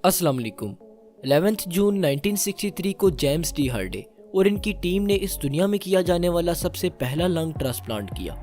अस्सलाम वालेकुम। 11 जून 1963 को जेम्स डी हार्डे और इनकी टीम ने इस दुनिया में किया जाने वाला सबसे पहला लंग ट्रांसप्लांट किया।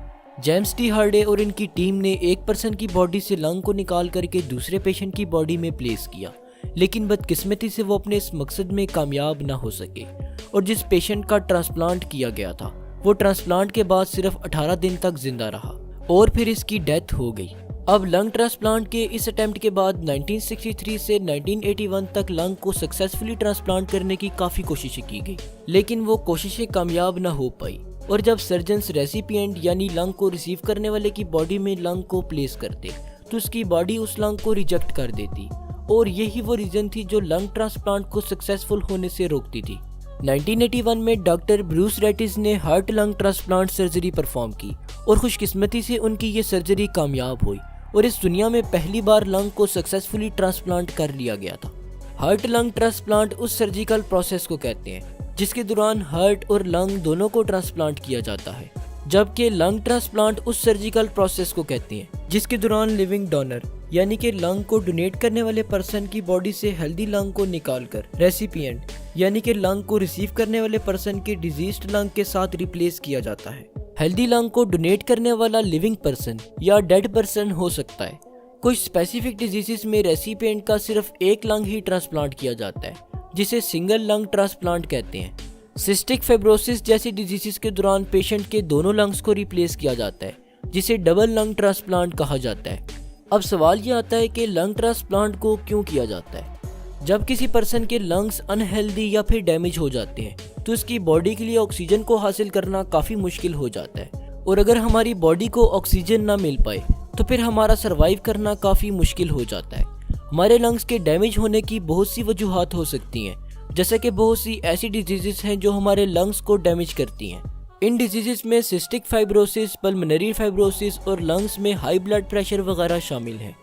जेम्स डी हार्डे और इनकी टीम ने एक पर्सन की बॉडी से लंग को निकाल करके दूसरे पेशेंट की बॉडी में प्लेस किया, लेकिन बदकिस्मती से वो अपने इस मकसद में कामयाब ना हो सके और जिस पेशेंट का ट्रांसप्लांट किया गया था वो ट्रांसप्लांट के बाद सिर्फ 18 दिन तक जिंदा रहा और फिर इसकी डेथ हो गई। अब लंग ट्रांसप्लांट के इस अटेम्प्ट के बाद 1963 से 1981 तक लंग को सक्सेसफुली ट्रांसप्लांट करने की काफ़ी कोशिशें की गई, लेकिन वो कोशिशें कामयाब ना हो पाई और जब सर्जन्स रेसिपिएंट यानी लंग को रिसीव करने वाले की बॉडी में लंग को प्लेस करते तो उसकी बॉडी उस लंग को रिजेक्ट कर देती और यही वो रीज़न थी जो लंग ट्रांसप्लांट को सक्सेसफुल होने से रोकती थी। 1981 में डॉक्टर ब्रूस रेटिस ने heart lung transplant surgery perform की और खुशकिस्मती से उनकी ये सर्जरी कामयाब हुई और इस दुनिया में पहली बार लंग को सक्सेसफुली ट्रांसप्लांट कर लिया गया था। हार्ट लंग ट्रांसप्लांट उस सर्जिकल प्रोसेस को कहते हैं जिसके दौरान हार्ट और लंग दोनों को ट्रांसप्लांट किया जाता है, जबकि लंग ट्रांसप्लांट उस सर्जिकल प्रोसेस को कहते हैं जिसके दौरान लिविंग डोनर यानी कि लंग को डोनेट करने वाले पर्सन की बॉडी से हेल्दी लंग को निकालकर रेसिपिएंट यानी कि लंग को रिसीव करने वाले पर्सन के डिजीज्ड लंग के साथ रिप्लेस किया जाता है। हेल्दी लंग को डोनेट करने वाला लिविंग पर्सन या डेड पर्सन हो सकता है। कुछ स्पेसिफिक डिजीजेस में रेसिपिएंट का सिर्फ एक लंग ही ट्रांसप्लांट किया जाता है जिसे सिंगल लंग ट्रांसप्लांट कहते हैं। सिस्टिक फाइब्रोसिस जैसी डिजीजेस के दौरान पेशेंट के दोनों लंग्स को रिप्लेस किया जाता है जिसे डबल लंग ट्रांसप्लांट कहा जाता है। अब सवाल ये आता है कि लंग ट्रांसप्लांट को क्यों किया जाता है। जब किसी पर्सन के लंग्स अनहेल्दी या फिर डैमेज हो जाते हैं तो उसकी बॉडी के लिए ऑक्सीजन को हासिल करना काफ़ी मुश्किल हो जाता है और अगर हमारी बॉडी को ऑक्सीजन ना मिल पाए तो फिर हमारा सर्वाइव करना काफ़ी मुश्किल हो जाता है। हमारे लंग्स के डैमेज होने की बहुत सी वजूहात हो सकती हैं, जैसे कि बहुत सी ऐसी डिजीजेस हैं जो हमारे लंग्स को डैमेज करती हैं। इन डिजीजेस में सिस्टिक फाइब्रोसिस, पल्मोनरी फाइब्रोसिस और लंग्स में हाई ब्लड प्रेशर वगैरह शामिल हैं।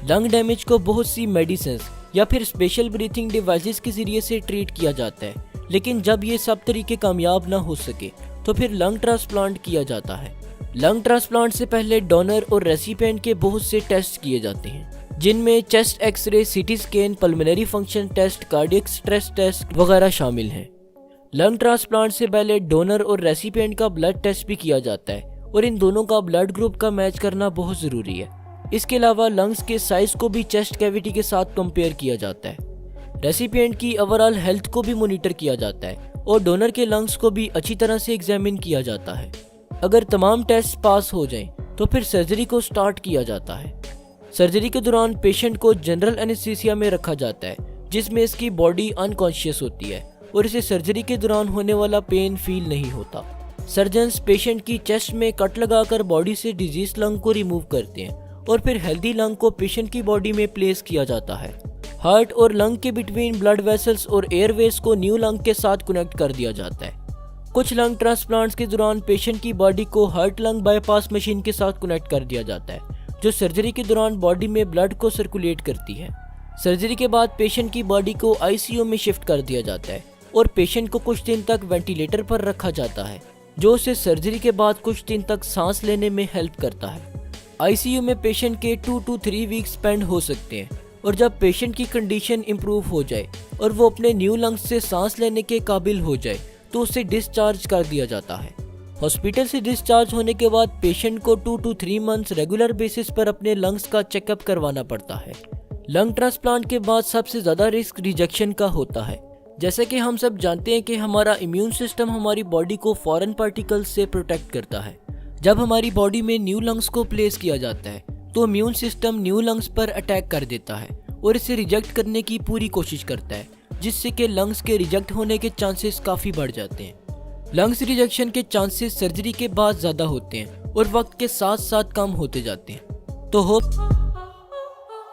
लंग डैमेज को बहुत सी मेडिसिन या फिर स्पेशल ब्रीथिंग डिवाइसेस के जरिए से ट्रीट किया जाता है, लेकिन जब ये सब तरीके कामयाब ना हो सके तो फिर लंग ट्रांसप्लांट किया जाता है। लंग ट्रांसप्लांट से पहले डोनर और रेसिपिएंट के बहुत से टेस्ट किए जाते हैं जिनमें chest x-ray, CT scan, pulmonary function test, cardiac stress test वगैरह शामिल हैं। लंग ट्रांसप्लांट से पहले डोनर और रेसिपिएंट का ब्लड टेस्ट भी किया जाता है और इन दोनों का ब्लड ग्रुप का मैच करना बहुत ज़रूरी है। इसके अलावा लंग्स के साइज को भी चेस्ट कैविटी के साथ कंपेयर किया जाता है। रेसिपिएंट की ओवरऑल हेल्थ को भी मॉनिटर किया जाता है और डोनर के लंग्स को भी अच्छी तरह से एग्जामिन किया जाता है। अगर तमाम टेस्ट पास हो जाएं तो फिर सर्जरी को स्टार्ट किया जाता है। सर्जरी के दौरान पेशेंट को जनरल एनेस्थीसिया में रखा जाता है जिसमें इसकी बॉडी अनकॉन्शियस होती है और इसे सर्जरी के दौरान होने वाला पेन फील नहीं होता। सर्जन्स पेशेंट की चेस्ट में कट लगाकर बॉडी से डिजीज लंग को रिमूव करते हैं और फिर हेल्दी लंग को पेशेंट की बॉडी में प्लेस किया जाता है। हार्ट और लंग के बिटवीन ब्लड वेसल्स और एयरवेज को न्यू लंग के साथ कनेक्ट कर दिया जाता है। कुछ लंग ट्रांसप्लांट्स के दौरान पेशेंट की बॉडी को हार्ट लंग बाईपास मशीन के साथ कनेक्ट कर दिया जाता है जो सर्जरी के दौरान बॉडी में ब्लड को सर्कुलेट करती है। सर्जरी के बाद पेशेंट की बॉडी को आईसीयू में शिफ्ट कर दिया जाता है और पेशेंट को कुछ दिन तक वेंटिलेटर पर रखा जाता है जो उसे सर्जरी के बाद कुछ दिन तक सांस लेने में हेल्प करता है। आईसीयू में पेशेंट के 2 to 3 वीक्स स्पेंड हो सकते हैं और जब पेशेंट की कंडीशन इम्प्रूव हो जाए और वो अपने न्यू लंग्स से सांस लेने के काबिल हो जाए तो उसे डिस्चार्ज कर दिया जाता है। हॉस्पिटल से डिस्चार्ज होने के बाद पेशेंट को 2 to 3 मंथ्स रेगुलर बेसिस पर अपने लंग्स का चेकअप करवाना पड़ता है। लंग ट्रांसप्लांट के बाद सबसे ज़्यादा रिस्क रिजेक्शन का होता है। जैसे कि हम सब जानते हैं कि हमारा इम्यून सिस्टम हमारी बॉडी को फॉरेन पार्टिकल्स से प्रोटेक्ट करता है। जब हमारी बॉडी में न्यू लंग्स को प्लेस किया जाता है तो इम्यून सिस्टम न्यू लंग्स पर अटैक कर देता है और इसे रिजेक्ट करने की पूरी कोशिश करता है, जिससे कि लंग्स के रिजेक्ट होने के चांसेस काफ़ी बढ़ जाते हैं। लंग्स रिजेक्शन के चांसेस सर्जरी के बाद ज़्यादा होते हैं और वक्त के साथ साथ कम होते जाते हैं। तो होप